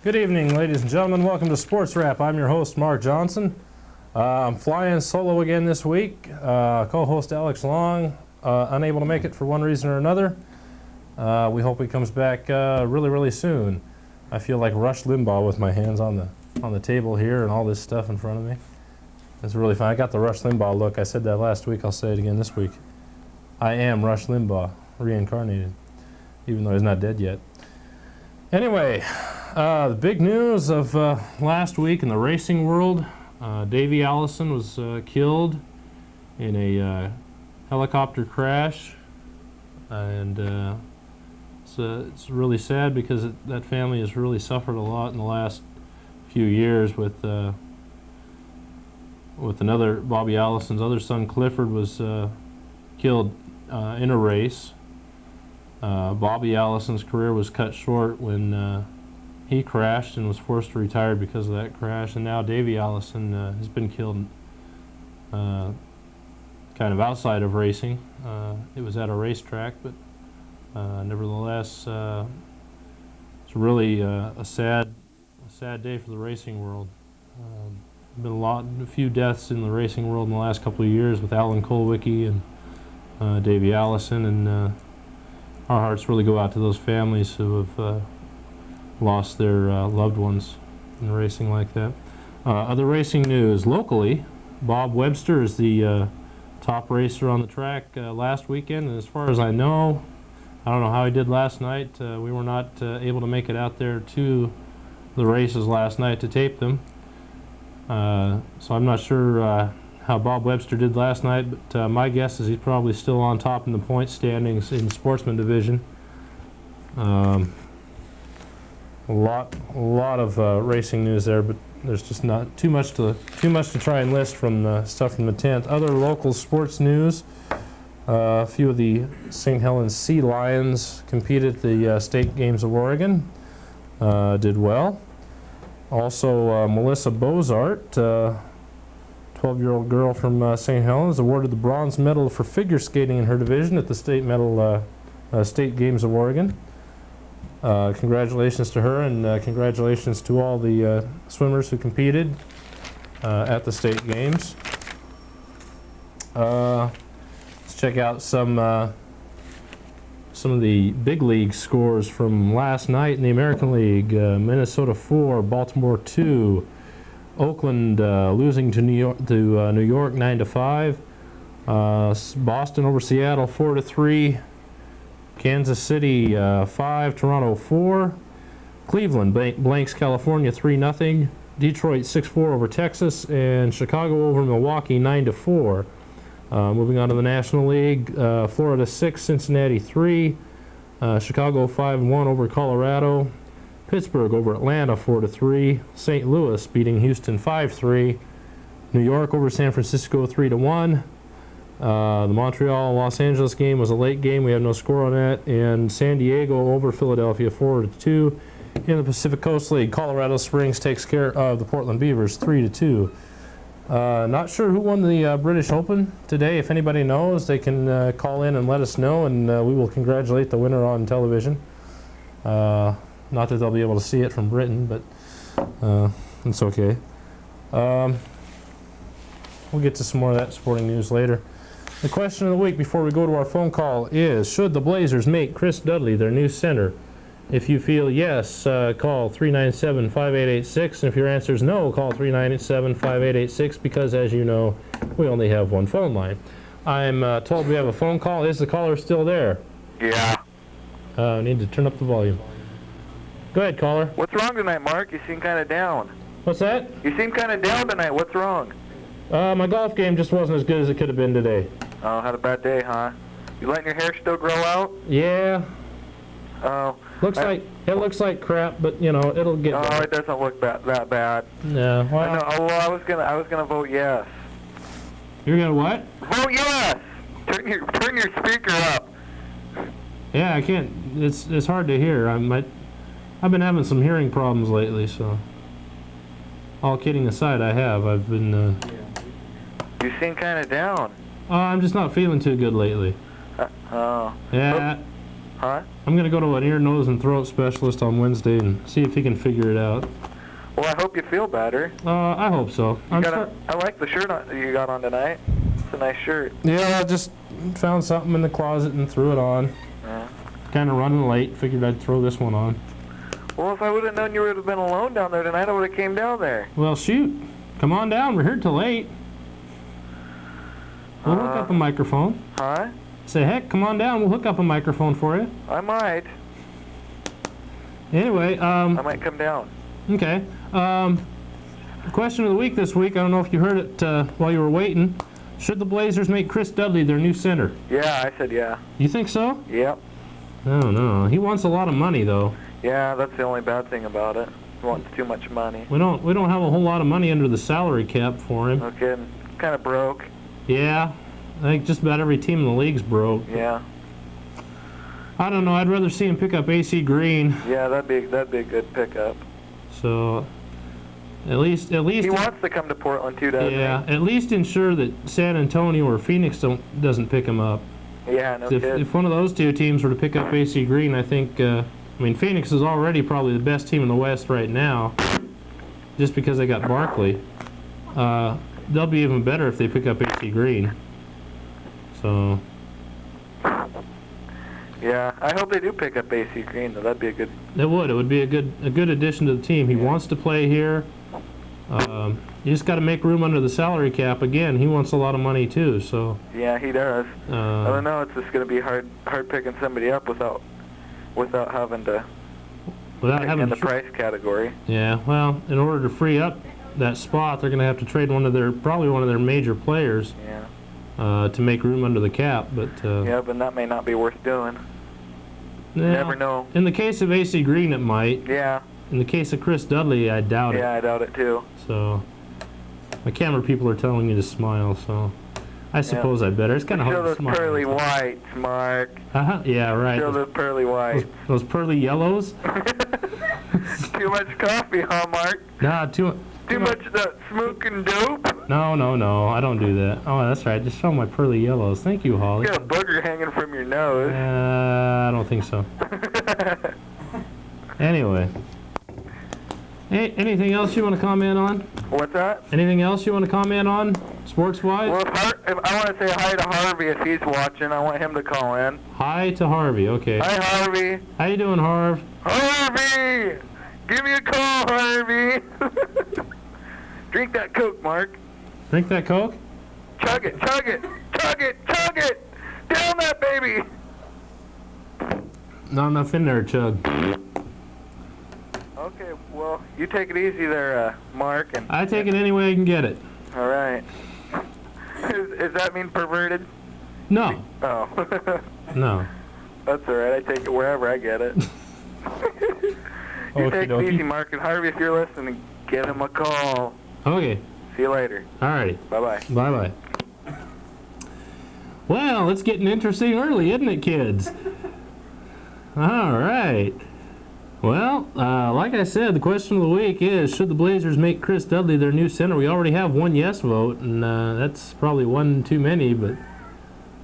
Good evening, ladies and gentlemen. Welcome to Sports Wrap. I'm your host, Mark Johnson. I'm flying solo again this week. Co-host Alex Long, unable to make it for one reason or another. We hope he comes back really soon. I feel like Rush Limbaugh with my hands on the table here and all this stuff in front of me. It's really fun. I got the Rush Limbaugh look. I said that last week. I'll say it again this week. I am Rush Limbaugh, reincarnated, even though he's not dead yet. Anyway, the big news of last week in the racing world, Davey Allison was killed in a helicopter crash, and it's really sad because that family has really suffered a lot in the last few years with another, Bobby Allison's other son Clifford was killed in a race. Bobby Allison's career was cut short when he crashed and was forced to retire because of that crash, and now Davey Allison has been killed kind of outside of racing. It was at a racetrack, but nevertheless, it's really a sad day for the racing world. Been a few deaths in the racing world in the last couple of years with Alan Kulwicki and Davey Allison, and our hearts really go out to those families who have lost their loved ones in racing like that. Other racing news locally, Bob Webster is the top racer on the track last weekend, and as far as I don't know how he did last night. We were not able to make it out there to the races last night to tape them, so I'm not sure how Bob Webster did last night, but my guess is he's probably still on top in the point standings in the sportsman division. A lot of racing news there, but there's just not too much to try and list from stuff from the 10th. Other local sports news: a few of the Saint Helens Sea Lions competed at the State Games of Oregon, did well. Also, Melissa Bozart, 12-year-old girl from St. Helens, awarded the bronze medal for figure skating in her division at the State Games of Oregon. Congratulations to her, and congratulations to all the swimmers who competed at the State Games. Let's check out some of the big league scores from last night in the American League. Minnesota 4, Baltimore 2. Oakland losing to New York 9-5. Boston over Seattle 4-3. Kansas City 5, Toronto 4. Cleveland blanks California 3-0. Detroit 6-4 over Texas, and Chicago over Milwaukee 9-4. Moving on to the National League, Florida 6, Cincinnati 3. Chicago 5-1 over Colorado. Pittsburgh over Atlanta 4-3. St. Louis beating Houston 5-3. New York over San Francisco 3-1. The Montreal-Los Angeles game was a late game. We have no score on that. And San Diego over Philadelphia 4-2. In the Pacific Coast League, Colorado Springs takes care of the Portland Beavers 3-2. Not sure who won the British Open today. If anybody knows, they can call in and let us know, and we will congratulate the winner on television. Not that they'll be able to see it from Britain, but it's okay. We'll get to some more of that sporting news later. The question of the week before we go to our phone call is, should the Blazers make Chris Dudley their new center? If you feel yes, call 397-5886, and if your answer is no, call 397-5886, because as you know, we only have one phone line. I'm told we have a phone call. Is the caller still there? Yeah. I need to turn up the volume. Go ahead, caller. What's wrong tonight, Mark? You seem kind of down. What's that? You seem kind of down tonight. What's wrong? My golf game just wasn't as good as it could have been today. Oh, had a bad day, huh? You letting your hair still grow out? Yeah. Oh. It looks like crap, but you know it'll get better. Oh, it doesn't look that bad. No. Well, I know. Oh, well, I was gonna vote yes. You're gonna what? Vote yes. Turn your speaker up. Yeah, I can't. It's hard to hear. I've been having some hearing problems lately, so. All kidding aside, I've been. You seem kind of down. I'm just not feeling too good lately. Oh. Yeah. Huh? I'm gonna go to an ear, nose, and throat specialist on Wednesday and see if he can figure it out. Well, I hope you feel better. I hope so. I like the shirt you got on tonight. It's a nice shirt. Yeah, I just found something in the closet and threw it on. Yeah. Kind of running late. Figured I'd throw this one on. Well, if I would have known you would have been alone down there tonight, I would have came down there. Well, shoot. Come on down. We're here till 8. We'll hook up a microphone. Huh? Say, heck, come on down. We'll hook up a microphone for you. I might. Anyway, I might come down. Okay. Question of the week this week. I don't know if you heard it while you were waiting. Should the Blazers make Chris Dudley their new center? Yeah, I said yeah. You think so? Yep. I don't know. He wants a lot of money, though. Yeah, that's the only bad thing about it. He wants too much money. We don't have a whole lot of money under the salary cap for him. Okay, kind of broke. Yeah. I think just about every team in the league's broke. Yeah. I don't know. I'd rather see him pick up AC Green. Yeah, that'd be a good pickup. So, at least he wants to come to Portland too, doesn't he? Yeah, at least ensure that San Antonio or Phoenix doesn't pick him up. Yeah, no kidding. If one of those two teams were to pick up AC Green, I think. I mean, Phoenix is already probably the best team in the West right now, just because they got Barkley. They'll be even better if they pick up AC Green. So. Yeah, I hope they do pick up AC Green, though. That'd be a good... It would be a good addition to the team. He wants to play here. You just got to make room under the salary cap. Again, he wants a lot of money too. So. Yeah, he does. I don't know. It's just going to be hard picking somebody up without having to. In the price category. Yeah. Well, in order to free up that spot, they're going to have to trade probably one of their major players. Yeah. To make room under the cap, but. Yeah, but that may not be worth doing. You never know. In the case of AC Green, it might. Yeah. In the case of Chris Dudley, I doubt it. Yeah, I doubt it too. So, my camera people are telling me to smile, so I suppose I better. It's kind of hard to smile. Show those pearly whites, Mark. Yeah, right. Show those pearly whites. Those pearly yellows? Too much coffee, huh, Mark? Nah, too much of that smoking dope? No, I don't do that. Oh, that's right. Just show my pearly yellows. Thank you, Holly. You got a booger hanging from your nose. I don't think so. Anyway. Hey, anything else you want to comment on? What's that? Anything else you want to comment on, sports-wise? Well, if I want to say hi to Harvey if he's watching. I want him to call in. Hi to Harvey, okay. Hi, Harvey. How you doing, Harv? Harvey! Give me a call, Harvey! Drink that Coke, Mark. Drink that Coke? Chug it, chug it, chug it, chug it! Down that baby! Not enough in there, Chug. Okay, well, you take it easy there, Mark. And I take it any way I can get it. All right. Does that mean perverted? No. Oh. No. That's all right. I take it wherever I get it. You take it easy, Mark. And Harvey, if you're listening, give him a call. Okay. See you later. All righty. Bye-bye. Bye-bye. Well, it's getting interesting early, isn't it, kids? All right. Well, like I said, the question of the week is, should the Blazers make Chris Dudley their new center? We already have one yes vote, and that's probably one too many, but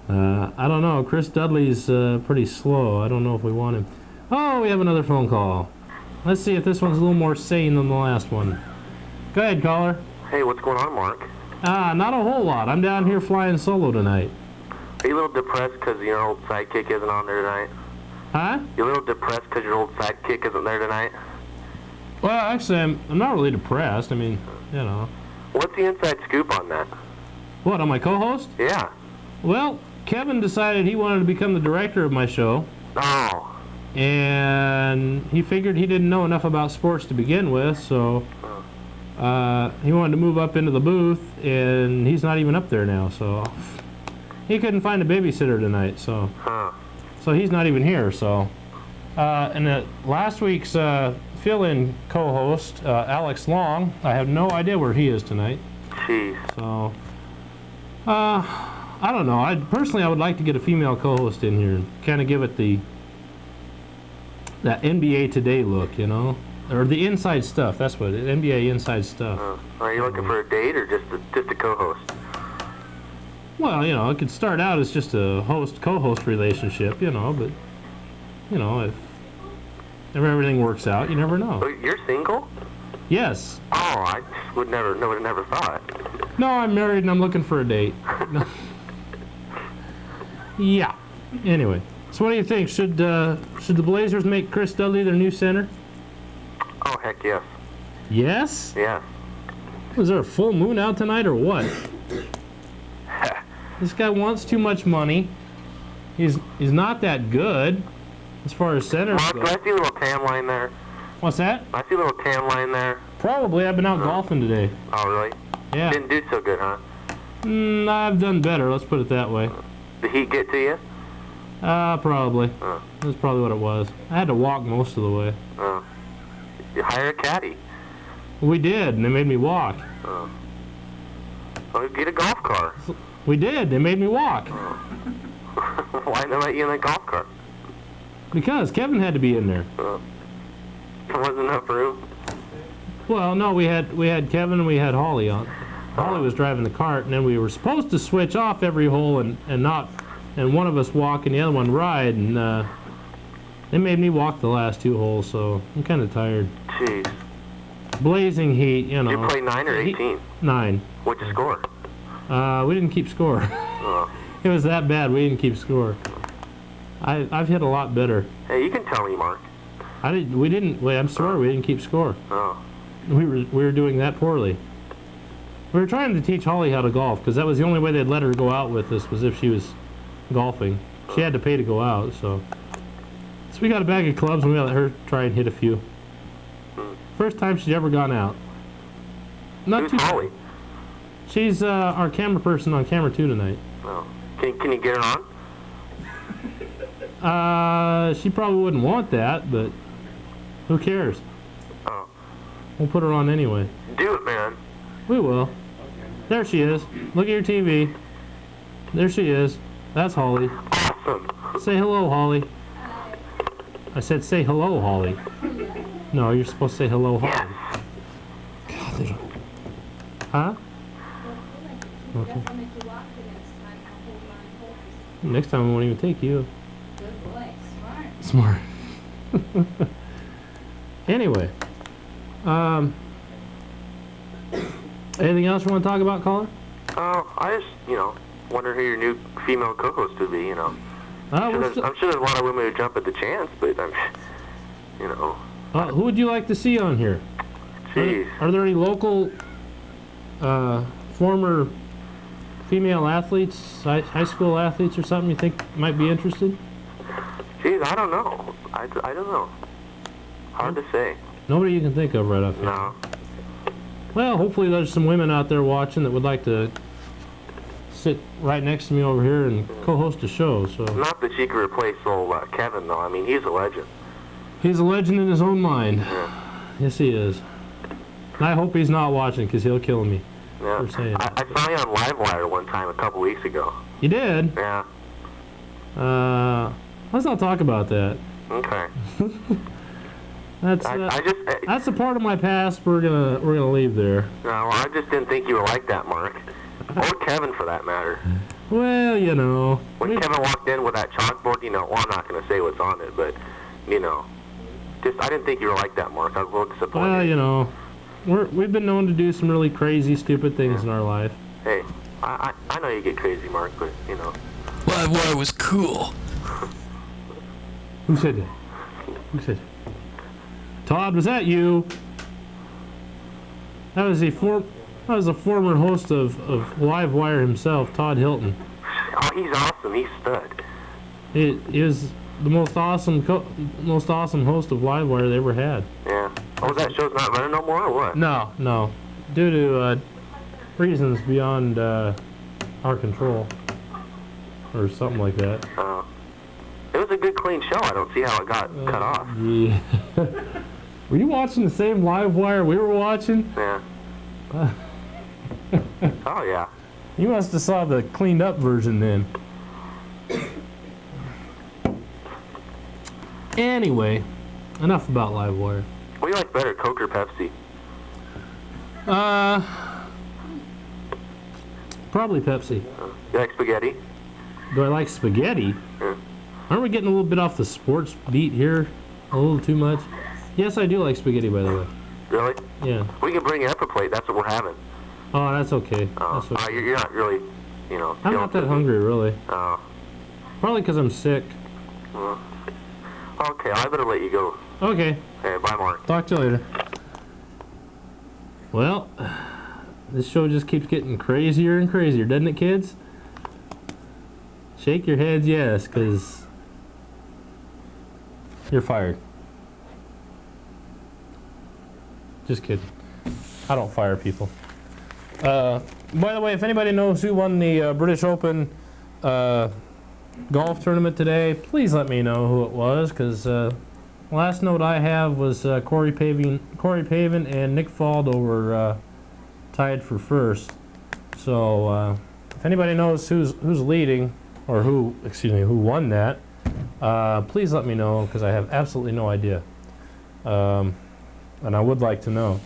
I don't know. Chris Dudley's pretty slow. I don't know if we want him. Oh, we have another phone call. Let's see if this one's a little more sane than the last one. Go ahead, caller. Hey, what's going on, Mark? Not a whole lot. I'm down here flying solo tonight. Are you a little depressed because your old sidekick isn't on there tonight? Huh? You're a little depressed because your old sidekick isn't there tonight? Well, actually, I'm not really depressed. I mean, you know. What's the inside scoop on that? What, on my co-host? Yeah. Well, Kevin decided he wanted to become the director of my show. Oh. And he figured he didn't know enough about sports to begin with, so he wanted to move up into the booth, and he's not even up there now, so he couldn't find a babysitter tonight, so so he's not even here. So and last week's fill-in co-host, Alex Long, I have no idea where he is tonight. Jeez. So I don't know. I would like to get a female co-host in here and kind of give it that NBA Today look, you know, or the inside stuff. That's what NBA inside stuff. Are you looking for a date or just a co-host? Well, you know, it could start out as just a host-co-host relationship, you know, but you know, if everything works out, you never know. So you're single? Yes. Oh, I would never thought. No, I'm married and I'm looking for a date. No. Yeah. Anyway, so what do you think? Should the Blazers make Chris Dudley their new center? Oh, heck yes. Yes? Yes. Was there a full moon out tonight or what? This guy wants too much money. He's not that good as far as centers Mark, go. do I see a little tan line there? What's that? I see a little tan line there. Probably. I've been out golfing today. Oh, really? Yeah. Didn't do so good, huh? I've done better. Let's put it that way. The heat get to you? Probably. That's probably what it was. I had to walk most of the way. You hire a caddy. We did, and they made me walk. Well, get a golf car. We did. They made me walk. Why didn't they let you in the golf car? Because Kevin had to be in there. There wasn't enough room. Well, no, we had Kevin and we had Holly on. Holly was driving the cart, and then we were supposed to switch off every hole and one of us walk and the other one ride, and they made me walk the last 2 holes, so I'm kind of tired. Jeez. Blazing heat, you know. Did you play 9 or 18? 9. What'd you score? We didn't keep score. It was that bad. We didn't keep score. I've hit a lot better. Hey, you can tell me, Mark. We didn't. Wait, I'm sorry. We didn't keep score. Oh. We were doing that poorly. We were trying to teach Holly how to golf because that was the only way they'd let her go out with us was if she was golfing. She had to pay to go out, so we got a bag of clubs and we let her try and hit a few. First time she's ever gone out. Who's Holly? She's our camera person on camera 2 tonight. Oh. Can you get her on? She probably wouldn't want that, but who cares? Oh. We'll put her on anyway. Do it, man. We will. There she is. Look at your TV. There she is. That's Holly. Awesome. Say hello, Holly. I said say hello, Holly. No, you're supposed to say hello, Holly. God, they don't... Huh? Okay. Next time I won't even take you. Good boy. Smart. Anyway. Anything else you want to talk about, caller? I just, wonder who your new female co-host would be, I'm sure there's a lot of women who jump at the chance, but who would you like to see on here? Jeez. Are there any local former female athletes, high school athletes or something you think might be interested? Jeez, I don't know. I don't know. Hard to say. Nobody you can think of right off here? No. Well, hopefully there's some women out there watching that would like to sit right next to me over here and co-host a show. So. Not that she could replace old Kevin, though. I mean, he's a legend. He's a legend in his own mind. Yeah. Yes, he is. And I hope he's not watching because he'll kill me. Yeah. For saying I saw you on Livewire one time a couple weeks ago. You did? Yeah. Let's not talk about that. Okay. That's that's a part of my past we're gonna leave there. No, I just didn't think you were like that, Mark. Or Kevin, for that matter. Well, When Kevin walked in with that chalkboard, well, I'm not going to say what's on it, but, just, I didn't think you were like that, Mark. I was a little disappointed. Well, we've been known to do some really crazy, stupid things in our life. Hey, I know you get crazy, Mark, but, Livewire was cool. Who said that? Who said that? Todd, was that you? That was a former host of Livewire himself, Todd Hilton. Oh, he's awesome. He's stud. He is the most awesome host of Livewire they ever had. Yeah. Oh, that show's not running no more, or what? No. Due to reasons beyond our control. Or something like that. Oh. It was a good, clean show. I don't see how it got cut off. Yeah. Were you watching the same Livewire we were watching? Yeah. Oh, yeah. You must have saw the cleaned up version then. Anyway, enough about Livewire. What do you like better, Coke or Pepsi? Probably Pepsi. You like spaghetti? Do I like spaghetti? Yeah. Aren't we getting a little bit off the sports beat here? A little too much? Yes, I do like spaghetti, by the way. Really? Yeah. We can bring you up a plate. That's what we're having. Oh, that's okay. Oh, That's okay. you're not really, I'm not that hungry, really. Oh. Probably because I'm sick. Okay, I better let you go. Okay. Okay, bye, Mark. Talk to you later. Well, this show just keeps getting crazier and crazier, doesn't it, kids? Shake your heads yes, because you're fired. Just kidding. I don't fire people. By the way, if anybody knows who won the British Open golf tournament today, please let me know who it was, because last note I have was Corey Pavin and Nick Faldo were tied for first. So if anybody knows who's leading, or who won that, please let me know, because I have absolutely no idea. And I would like to know.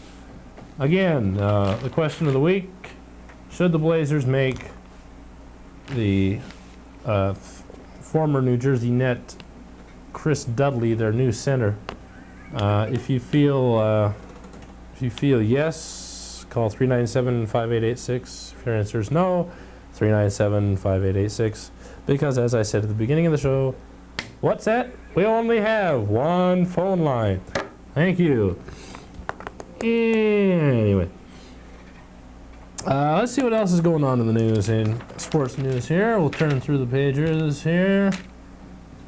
Again, the question of the week: should the Blazers make the former New Jersey Net Chris Dudley their new center? If you feel yes, call 397-5886. If your answer is no, 397-5886. Because as I said at the beginning of the show, what's that? We only have one phone line. Thank you. Anyway, let's see what else is going on in the news, in sports news here. We'll turn through the pages here.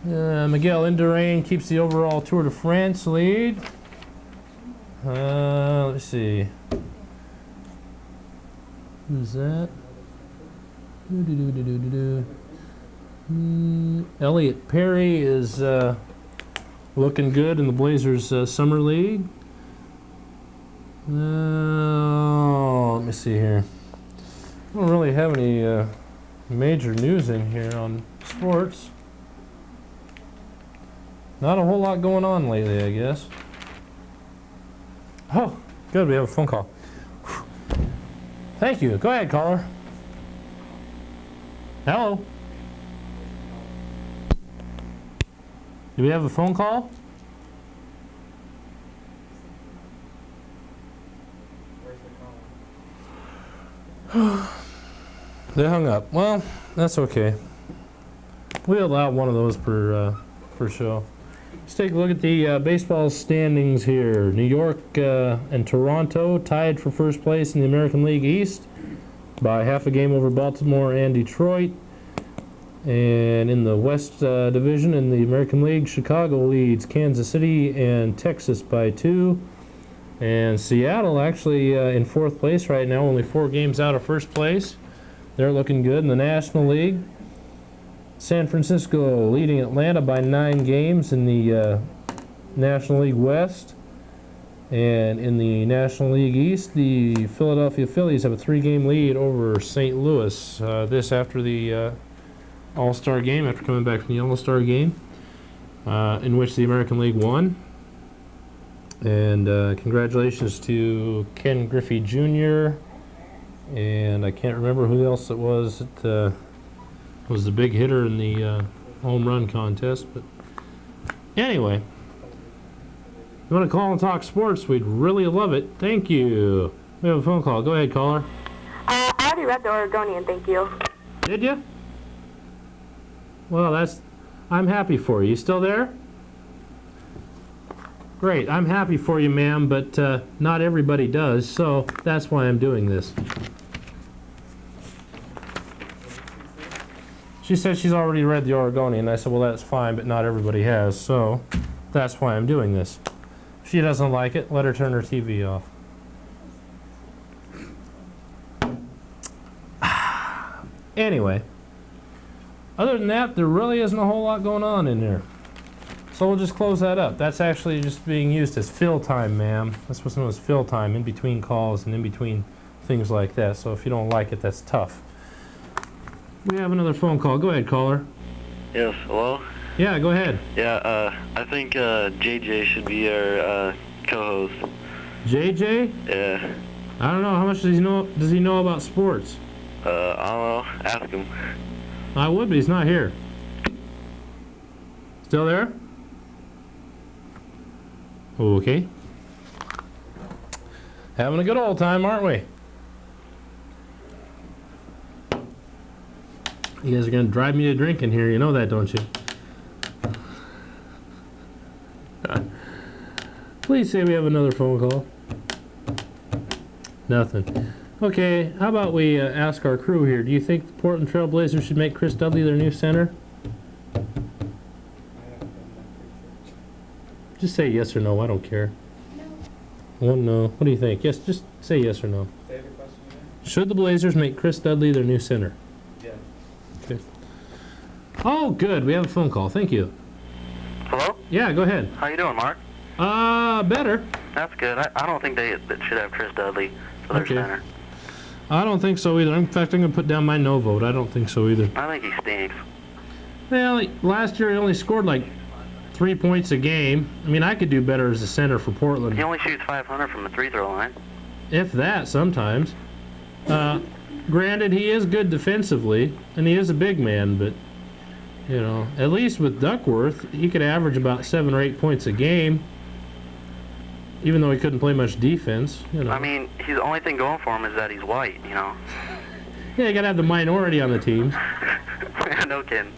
Miguel Indurain keeps the overall Tour de France lead. Let's see. Who's that? Elliot Perry is looking good in the Blazers Summer League. Let me see here. I don't really have any major news in here on sports. Not a whole lot going on lately, I guess. Oh, good, we have a phone call. Thank you. Go ahead, caller. Hello. Do we have a phone call? They hung up. Well, that's okay. We'll allow one of those per show. Let's take a look at the baseball standings here. New York and Toronto tied for first place in the American League East by half a game over Baltimore and Detroit. And in the West Division in the American League, Chicago leads Kansas City and Texas by 2. And Seattle actually in fourth place right now, only 4 games out of first place. They're looking good in the National League. San Francisco leading Atlanta by 9 games in the National League West. And in the National League East, the Philadelphia Phillies have a 3-game lead over St. Louis. This after the All-Star game, after coming back from the All-Star game, in which the American League won. And congratulations to Ken Griffey Jr. And I can't remember who else it was that was the big hitter in the home run contest. But anyway, if you want to call and talk sports, we'd really love it. Thank you. We have a phone call. Go ahead, caller. I already read the Oregonian, thank you. Did you? Well, I'm happy for you. You still there? Great, I'm happy for you, ma'am, but not everybody does, so that's why I'm doing this. She said she's already read the Oregonian. I said, well, that's fine, but not everybody has, so that's why I'm doing this. If she doesn't like it, let her turn her TV off. Anyway, other than that, there really isn't a whole lot going on in there. So we'll just close that up. That's actually just being used as fill time, ma'am. That's what's known as fill time, in between calls and in between things like that. So if you don't like it, that's tough. We have another phone call. Go ahead, caller. Yes, hello? Yeah, go ahead. Yeah, I think JJ should be our co-host. JJ? Yeah. I don't know. How much does he know about sports? I don't know. Ask him. I would, but he's not here. Still there? Okay. Having a good old time, aren't we? You guys are going to drive me to drinking here. You know that, don't you? Please say we have another phone call. Nothing. Okay, how about we ask our crew here. Do you think the Portland Trail Blazers should make Chris Dudley their new center? Just say yes or no. I don't care. No. One no. What do you think? Yes, just say yes or no. Say the question again. Should the Blazers make Chris Dudley their new center? Yes. Okay. Oh, good. We have a phone call. Thank you. Hello? Yeah, go ahead. How you doing, Mark? Better. That's good. I don't think they should have Chris Dudley for their center. I don't think so either. In fact, I'm going to put down my no vote. I don't think so either. I think he stinks. Well, last year he only scored like 3 points a game. I mean, I could do better as a center for Portland. He only shoots 500 from the free throw line. If that, sometimes. Granted, he is good defensively, and he is a big man, but, you know, at least with Duckworth, he could average about 7 or 8 points a game, even though he couldn't play much defense. You know. I mean, the only thing going for him is that he's white, you know. Yeah, you got to have the minority on the team. No kidding.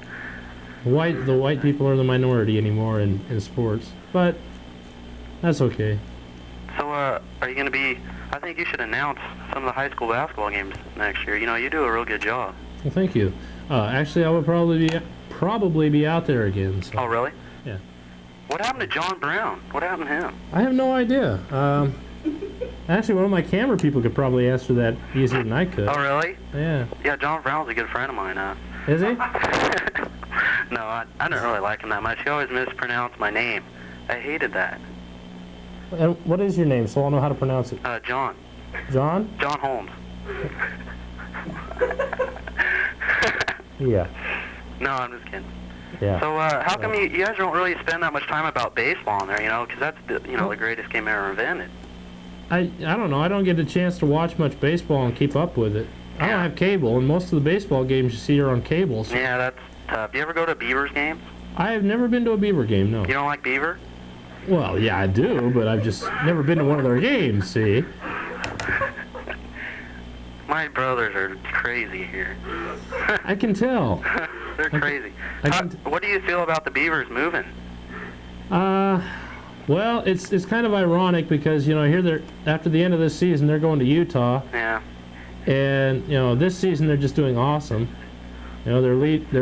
The white people are the minority anymore in sports, but that's okay. So, are you going to be... I think you should announce some of the high school basketball games next year. You know, you do a real good job. Well, thank you. Actually, I would probably be out there again. So. Oh, really? Yeah. What happened to John Brown? What happened to him? I have no idea. Actually, one of my camera people could probably answer that easier than I could. Oh, really? Yeah. Yeah, John Brown's a good friend of mine. Is he? No, I didn't really like him that much. He always mispronounced my name. I hated that. And what is your name, so I'll know how to pronounce it? John. John? John Holmes. Yeah. No, I'm just kidding. Yeah. So, how come you guys don't really spend that much time about baseball in there, you know? Because that's, the greatest game ever invented. I don't know. I don't get a chance to watch much baseball and keep up with it. I don't have cable, and most of the baseball games you see are on cable. So. Yeah, that's tough. You ever go to Beavers games? I have never been to a Beaver game, no. You don't like Beaver? Well, yeah, I do, but I've just never been to one of their games, see? My brothers are crazy here. I can tell. They're crazy. What do you feel about the Beavers moving? Well, it's kind of ironic because, you know, here they're after the end of this season, they're going to Utah. Yeah. And, you know, this season they're just doing awesome. You know, they're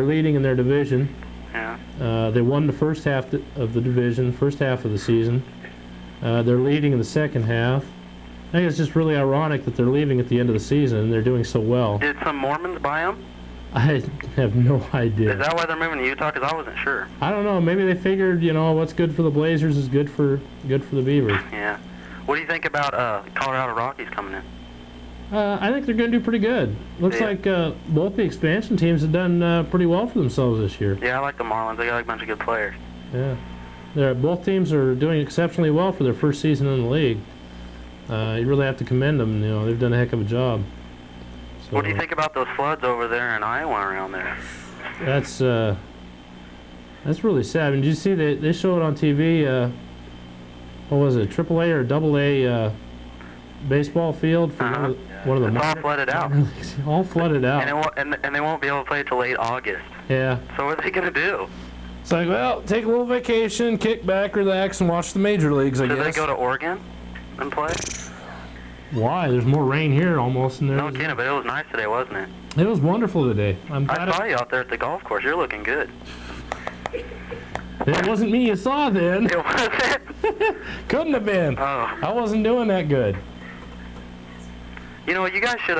leading in their division. Yeah. They won the first half of the division, first half of the season. They're leading in the second half. I think it's just really ironic that they're leaving at the end of the season and they're doing so well. Did some Mormons buy them? I have no idea. Is that why they're moving to Utah? Because I wasn't sure. I don't know. Maybe they figured, you know, what's good for the Blazers is good for the Beavers. Yeah. What do you think about Colorado Rockies coming in? I think they're going to do pretty good. Looks like both the expansion teams have done pretty well for themselves this year. Yeah, I like the Marlins. They got a bunch of good players. Yeah. Both teams are doing exceptionally well for their first season in the league. You really have to commend them. You know, they've done a heck of a job. So, what do you think about those floods over there in Iowa around there? That's really sad. I mean, did you see they showed on TV? What was it, AAA or AA baseball field for one of the it's all flooded out. All flooded out. And they won't be able to play till late August. Yeah. So what are they gonna do? It's like, well, take a little vacation, kick back, relax, and watch the major leagues. I guess. Did they go to Oregon and play? Why? There's more rain here almost than there. No kidding, but it was nice today, wasn't it? It was wonderful today. I saw you out there at the golf course. You're looking good. It wasn't me you saw then. It wasn't? Couldn't have been. Oh. I wasn't doing that good. You know, you guys should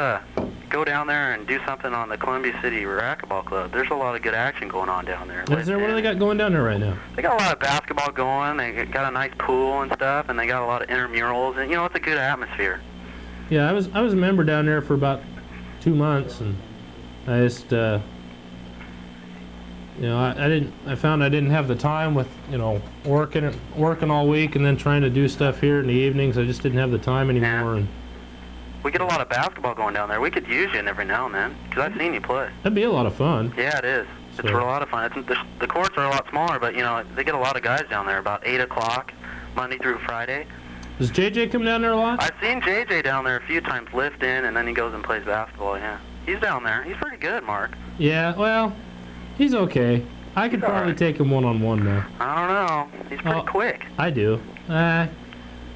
go down there and do something on the Columbia City Racquetball Club. There's a lot of good action going on down there. Is there? What do they got going down there right now? They got a lot of basketball going. They got a nice pool and stuff, and they got a lot of intramurals. And, you know, it's a good atmosphere. Yeah, I was a member down there for about 2 months, and I just, you know, I found I didn't have the time with, you know, working all week and then trying to do stuff here in the evenings. I just didn't have the time anymore. Yeah. And we get a lot of basketball going down there. We could use you every now and then, because I've seen you play. That'd be a lot of fun. Yeah, it is. It's a lot of fun. The courts are a lot smaller, but, you know, they get a lot of guys down there about 8 o'clock, Monday through Friday. Does JJ come down there a lot? I've seen JJ down there a few times lifting, and then he goes and plays basketball, yeah. He's down there. He's pretty good, Mark. Yeah, well, he's okay. I could probably take him one-on-one now. I don't know. He's pretty quick. I do.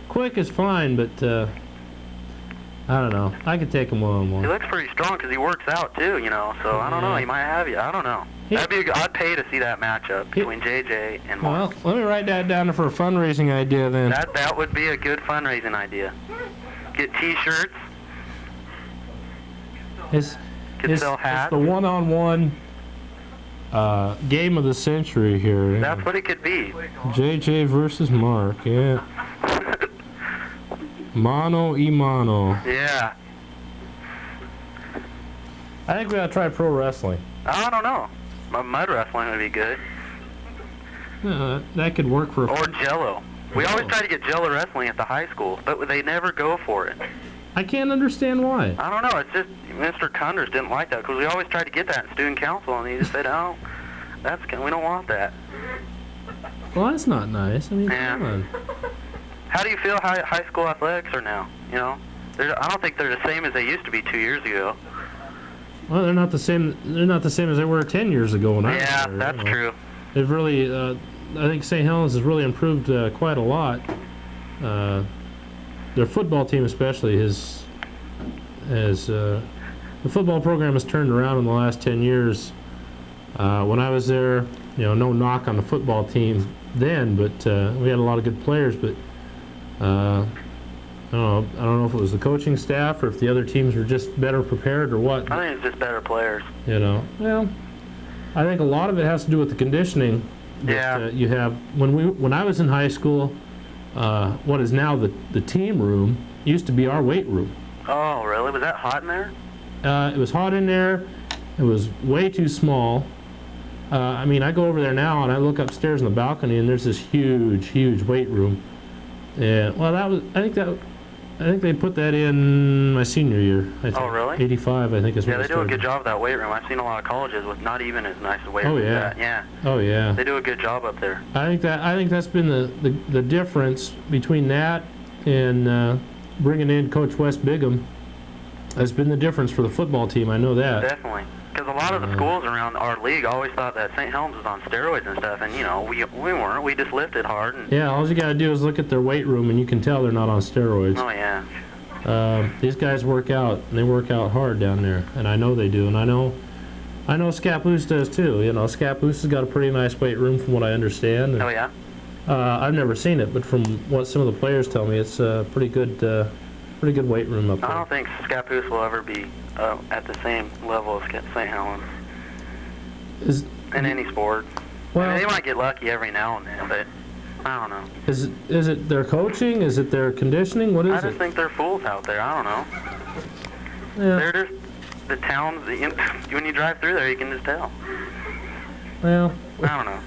Quick is fine, but I don't know. I could take him one-on-one. He looks pretty strong because he works out, too, you know, so I don't know. He might have you. I don't know. I'd pay to see that matchup between JJ and Mark. Well, let me write that down for a fundraising idea then. That would be a good fundraising idea. Get T-shirts. It's sell hats. the one-on-one game of the century here. Yeah. That's what it could be. JJ versus Mark, yeah. Mano y mano. Yeah. I think we ought to try pro wrestling. I don't know. Mud wrestling would be good. That could work for... Or Jello. We always try to get Jello wrestling at the high school, but they never go for it. I can't understand why. I don't know. It's just Mr. Kunders didn't like that because we always tried to get that in student council, and he just said, "Oh, we don't want that." Well, that's not nice. I mean, come on. How do you feel high school athletics are now? You know, I don't think they're the same as they used to be 2 years ago. Well, they're not the same. They're not the same as they were 10 years ago. When yeah, that's true. They've really. I think St. Helens has really improved quite a lot. Their football team, especially, has the football program has turned around in the last 10 years. When I was there, you know, no knock on the football team then, but we had a lot of good players. But I don't know if it was the coaching staff or if the other teams were just better prepared or what. I think it's just better players. You know, well, I think a lot of it has to do with the conditioning that you have. When I was in high school, what is now the team room used to be our weight room. Oh, really? Was that hot in there? It was hot in there. It was way too small. I mean, I go over there now and I look upstairs in the balcony and there's this huge weight room. And well, I think they put that in my senior year. I think. Oh, really? 85, I think is when they I do started. a good job of that weight room. I've seen a lot of colleges with not even as nice a weight room as that. Yeah. Oh yeah. They do a good job up there. I think that's been the difference between that and bringing in Coach Wes Bigham. Has been the difference for the football team. I know that. Definitely. Because a lot of the schools around our league always thought that St. Helens was on steroids and stuff, and, you know, we weren't. We just lifted hard. And yeah, all you got to do is look at their weight room, and you can tell they're not on steroids. Oh, yeah. These guys work out, and they work out hard down there, and I know they do, and I know Scappoose does too. You know, Scappoose has got a pretty nice weight room from what I understand. And, oh, yeah? I've never seen it, but from what some of the players tell me, it's a pretty good weight room up there. I don't think Scappoose will ever be at the same level as St. Helens in any sport. Well, I mean, they might get lucky every now and then, but I don't know. Is it their coaching? Is it their conditioning? What is it? I just think they're fools out there. I don't know. Yeah. They're just the towns. When you drive through there, you can just tell. Well, I don't know.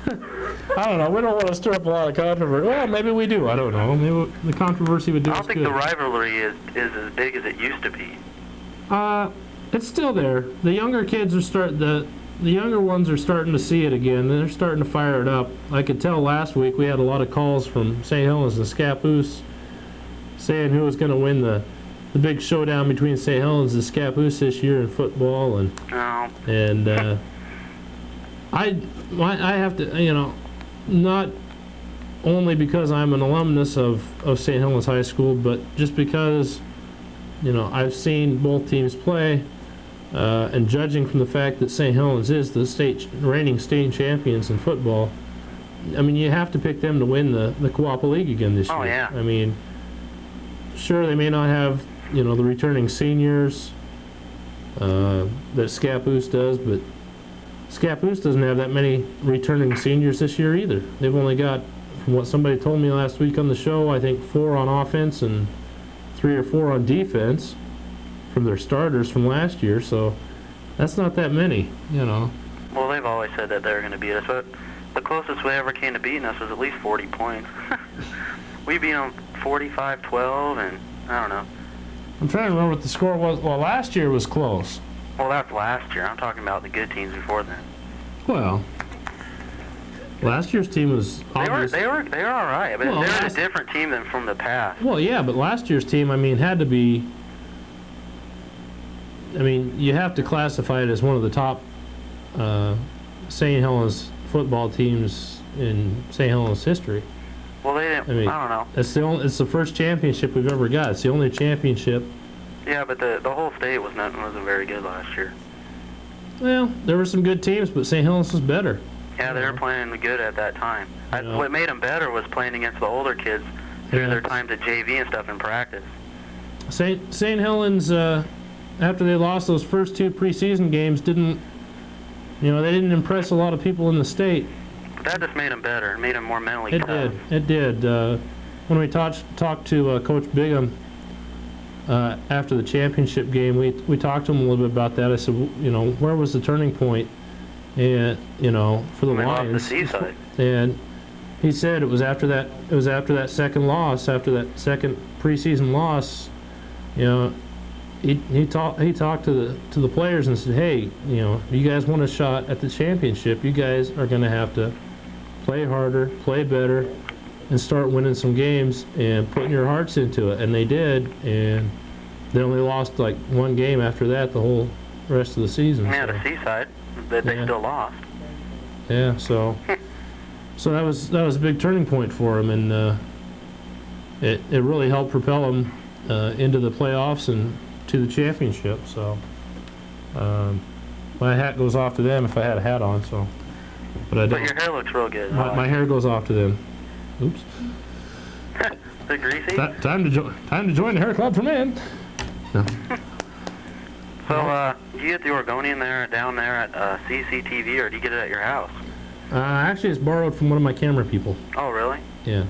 I don't know. We don't want to stir up a lot of controversy. Well, maybe we do. I don't know. Maybe the controversy would do us good. I don't think the rivalry is as big as it used to be. It's still there. The younger kids are the younger ones are starting to see it again. They're starting to fire it up. I could tell last week we had a lot of calls from St. Helens and Scappoose saying who was going to win the big showdown between St. Helens and Scappoose this year in football, and I have to, you know, not only because I'm an alumnus of St. Helens High School, but just because, you know, I've seen both teams play, and judging from the fact that St. Helens is the reigning state champions in football, I mean, you have to pick them to win the Coapa League again this year. Oh, yeah. I mean, sure, they may not have, you know, the returning seniors that Scappoose does, but Scappoose doesn't have that many returning seniors this year either. They've only got, from what somebody told me last week on the show, I think 4 on offense and 3 or 4 on defense from their starters from last year, so that's not that many, you know. Well, they've always said that they're going to beat us, but the closest we ever came to beating us was at least 40 points. We beat them 45-12, and I don't know. I'm trying to remember what the score was. Well, last year was close. Well, that's last year. I'm talking about the good teams before then. Well, last year's team was obvious. They were all right, but Well, they're a different team than from the past. Well, yeah, but last year's team, I mean, had to be. I mean, you have to classify it as one of the top St. Helens football teams in St. Helens history. Well, they didn't. I mean, I don't know. It's the first championship we've ever got. It's the only championship. Yeah, but the whole state wasn't very good last year. Well, there were some good teams, but St. Helens was better. Yeah, they were playing good at that time. What made them better was playing against the older kids through their time to JV and stuff in practice. St. Helens, after they lost those first 2 preseason games, they didn't impress a lot of people in the state. But that just made them better. It made them more mentally tough. It did. When we talked to Coach Bigham after the championship game, we talked to him a little bit about that. I said, where was the turning point? And for the Lions. Lost the Seaside. And he said it was after that. It was after that second loss, after that second preseason loss. He talked to the players and said, hey, you guys want a shot at the championship? You guys are going to have to play harder, play better, and start winning some games and putting your hearts into it. And they did, and they only lost like 1 game after that the whole rest of the season. Yeah, the Seaside, but they still lost. Yeah, so that was a big turning point for them, and it really helped propel them into the playoffs and to the championship. So my hat goes off to them if I had a hat on. So, but I don't. But your hair looks real good. My hair goes off to them. Oops. Is it greasy? Time to join the hair club for men. No. So, do you get the Oregonian down there at CCTV, or do you get it at your house? Actually, it's borrowed from one of my camera people. Oh, really? Yeah.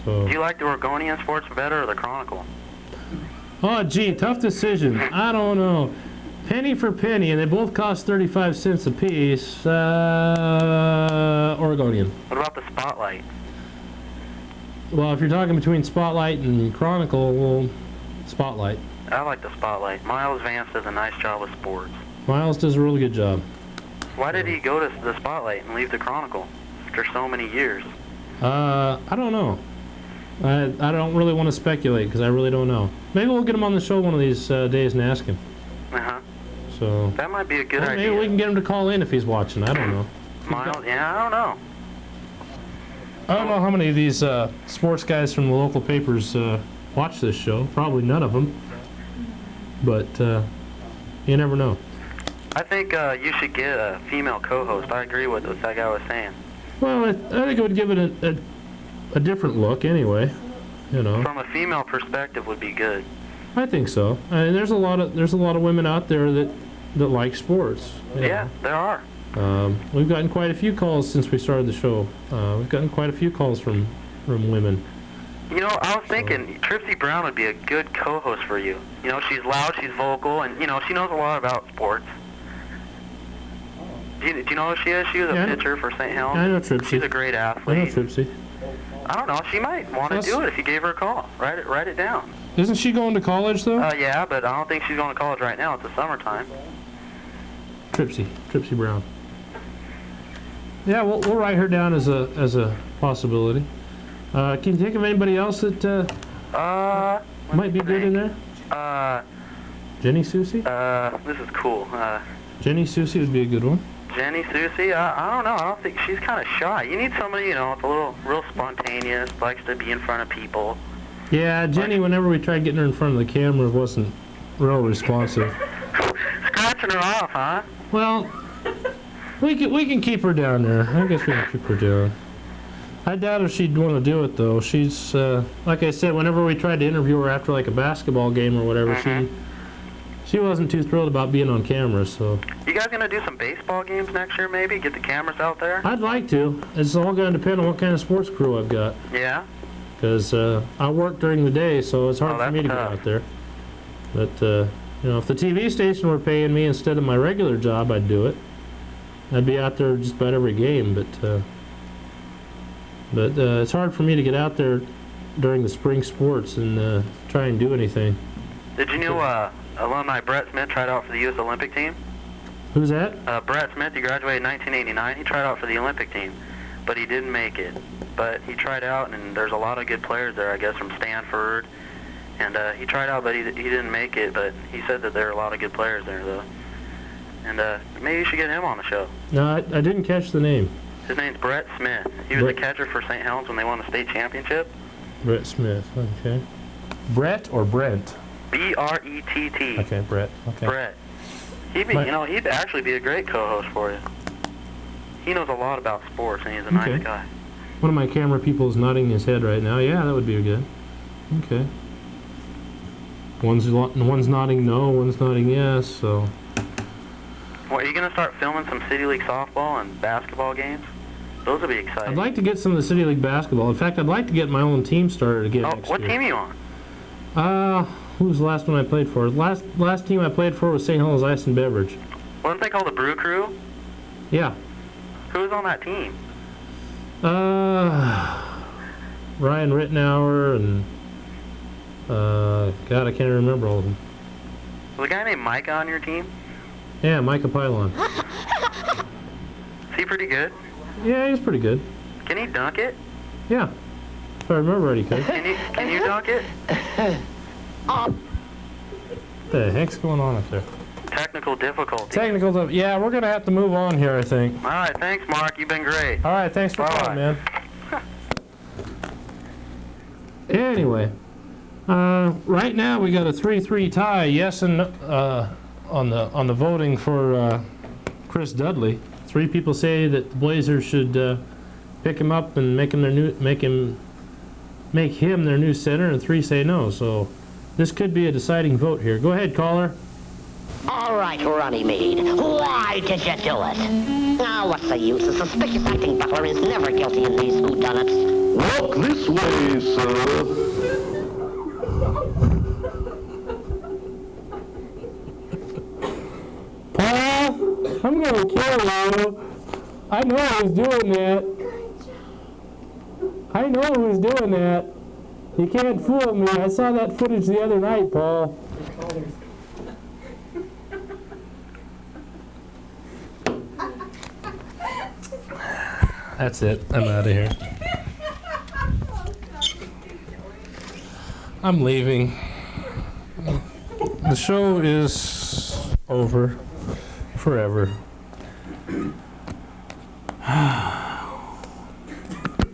So. Do you like the Oregonian sports better or the Chronicle? Oh, gee, tough decision. I don't know. Penny for penny, and they both cost 35 cents a piece. Oregonian. What about the Spotlight? Well, if you're talking between Spotlight and Chronicle, well, Spotlight. I like the Spotlight. Miles Vance does a nice job with sports. Miles does a really good job. Why did he go to the Spotlight and leave the Chronicle after so many years? I don't know. I don't really want to speculate because I really don't know. Maybe we'll get him on the show one of these days and ask him. Uh-huh. So that might be a good idea. Maybe we can get him to call in if he's watching. I don't know. Miles? Yeah, I don't know. I don't know how many of these sports guys from the local papers watch this show. Probably none of them. But you never know. I think you should get a female co-host. I agree with what that guy was saying. Well, I think it would give it a different look anyway. From a female perspective would be good. I think so. I mean, there's a lot of women out there that like sports. Yeah, there are. We've gotten quite a few calls since we started the show. We've gotten quite a few calls from women. I was thinking Tripsy Brown would be a good co-host for you. She's loud, she's vocal, and she knows a lot about sports. Do you know who she is? She was a pitcher for St. Helens. I know Tripsy. She's a great athlete. I know Tripsy. I don't know. She might want to do it if you gave her a call. Write it down. Isn't she going to college though? Yeah, but I don't think she's going to college right now. It's the summertime. Tripsy Brown. Yeah, we'll write her down as a possibility. Can you think of anybody else that might be good in there? Jenny Susie? This is cool. Jenny Susie would be a good one. Jenny Susie? I don't know. I don't think she's kind of shy. You need somebody, it's a little real spontaneous, likes to be in front of people. Yeah, Jenny, whenever we tried getting her in front of the camera, wasn't real responsive. Scratching her off, huh? Well, we can keep her down there. I guess we can keep her down. I doubt if she'd want to do it, though. She's, like I said, whenever we tried to interview her after, like, a basketball game or whatever, she wasn't too thrilled about being on camera, so... You guys going to do some baseball games next year, maybe? Get the cameras out there? I'd like to. It's all going to depend on what kind of sports crew I've got. Yeah? Because I work during the day, so it's hard for me to get out there. But, if the TV station were paying me instead of my regular job, I'd do it. I'd be out there just about every game, but it's hard for me to get out there during the spring sports and try and do anything. Did you know alumni Brett Smith tried out for the U.S. Olympic team? Who's that? Brett Smith. He graduated in 1989. He tried out for the Olympic team, but he didn't make it. But he tried out, and there's a lot of good players there, I guess, from Stanford. And he tried out, but he didn't make it. But he said that there are a lot of good players there, though. And maybe you should get him on the show. No, I didn't catch the name. His name's Brett Smith. He was the catcher for Saint Helens when they won the state championship. Brett Smith, okay. Brett or Brent? B-R-E-T-T. Okay, Brett. Okay. Brett. He'd actually be a great co-host for you. He knows a lot about sports, and he's a nice guy. One of my camera people is nodding his head right now. Yeah, that would be good. Okay. One's nodding no, one's nodding yes, so... Well, are you going to start filming some City League softball and basketball games? Those will be exciting. I'd like to get some of the City League basketball. In fact, I'd like to get my own team started again next year. What team are you on? Who was the last one I played for? Last team I played for was St. Helens Ice and Beverage. Wasn't they called the Brew Crew? Yeah. Who was on that team? Ryan Rittenauer and... God, I can't remember all of them. Was a guy named Micah on your team? Yeah, Micah Pylon. Is he pretty good? Yeah, he's pretty good. Can he dunk it? Yeah. If I remember right, he could. Can you dunk it? What the heck's going on up there? Technical difficulty. Yeah, we're going to have to move on here, I think. All right, thanks, Mark. You've been great. All right, thanks for calling, man. Anyway, right now we got a 3-3 tie. Yes, and on the voting for Chris Dudley. 3 people say that the Blazers should pick him up and make him their new center, and 3 say no. So this could be a deciding vote here. Go ahead, caller. All right, Runnymede. Why did you do it? Now, what's the use? A suspicious acting butler is never guilty in these whodunits. Walk this way, sir. Paul, I'm gonna kill you. I know who's doing that. I know who's doing that. You can't fool me. I saw that footage the other night, Paul. That's it. I'm out of here. I'm leaving. The show is over forever.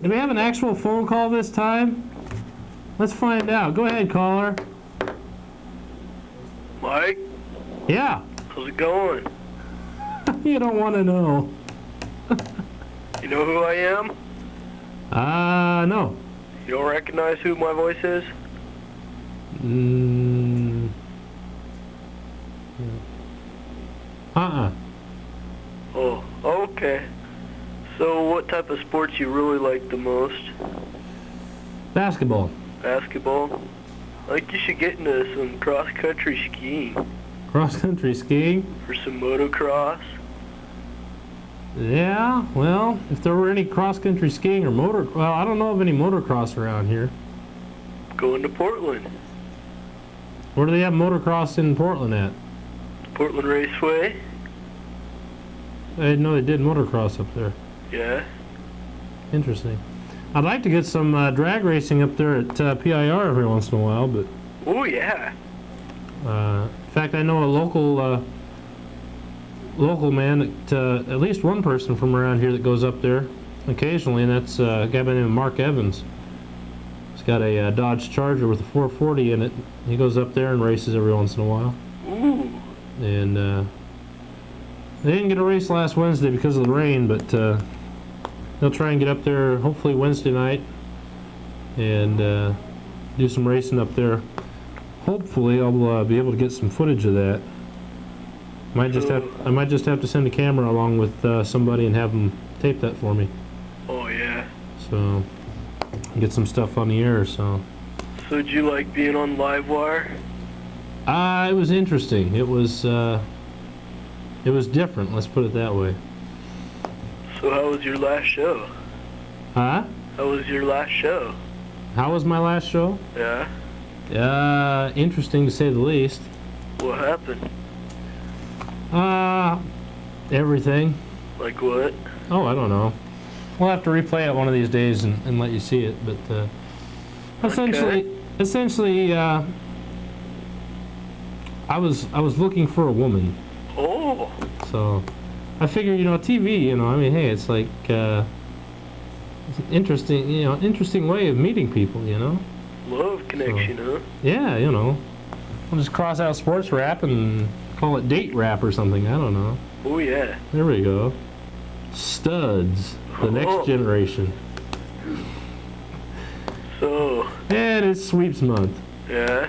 Do we have an actual phone call this time? Let's find out. Go ahead, caller. Mike? Yeah. How's it going? You don't want to know. You know who I am? No. You don't recognize who my voice is? Oh, okay. So what type of sports you really like the most? Basketball. Basketball? I think you should get into some cross-country skiing. Cross-country skiing? For some motocross. Yeah, well, if there were any cross-country skiing or well, I don't know of any motocross around here. Going to Portland. Where do they have motocross in Portland at? Portland Raceway. I didn't know they did motocross up there. Yeah. Interesting. I'd like to get some drag racing up there at PIR every once in a while, but... Oh, yeah. In fact, I know a local man, that, at least one person from around here that goes up there occasionally, and that's a guy by the name of Mark Evans. He's got a Dodge Charger with a 440 in it. He goes up there and races every once in a while. Ooh. And they didn't get a race last Wednesday because of the rain, but they'll try and get up there hopefully Wednesday night and do some racing up there. Hopefully I'll be able to get some footage of that. I might just have to send a camera along with somebody and have them tape that for me. Oh, yeah. So get some stuff on the air. So did you like being on Livewire? It was interesting. It was different. Let's put it that way. So how was your last show? Huh? How was your last show? How was my last show? Yeah. Interesting to say the least. What happened? Everything. Like what? Oh, I don't know. We'll have to replay it one of these days and let you see it. But essentially, I was looking for a woman. Oh. So I figured, TV. I mean, hey, it's like it's an interesting way of meeting people. Love connection, huh? Yeah, We'll just cross out sports rap and call it date rap or something. I don't know. Oh yeah. There we go. Studs. The next generation. So. And it's sweeps month. Yeah.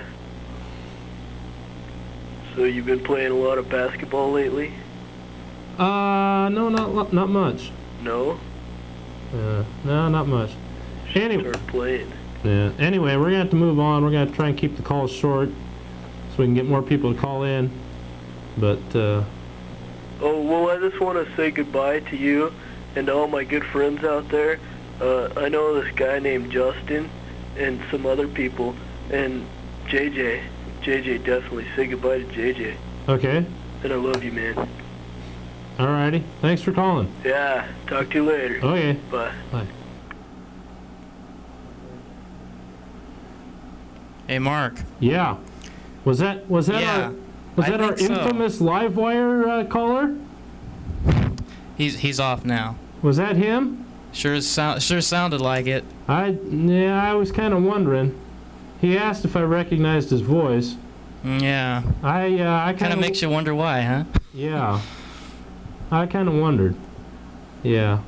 So you've been playing a lot of basketball lately? No, not much. No? No, not much. Anyway. Start playing. Yeah. Anyway, we're gonna have to move on. We're gonna try and keep the calls short so we can get more people to call in. But oh, well, I just want to say goodbye to you and to all my good friends out there. I know this guy named Justin and some other people, and JJ, definitely say goodbye to JJ. Okay. And I love you, man. Alrighty. Thanks for calling. Yeah. Talk to you later. Okay. Bye. Bye. Hey, Mark. Yeah. Was that Yeah, our infamous Livewire caller? He's off now. Was that him? Sure sounded like it. I was kind of wondering. He asked if I recognized his voice. Yeah. I kind of makes you wonder why, huh? Yeah. I kind of wondered. Yeah.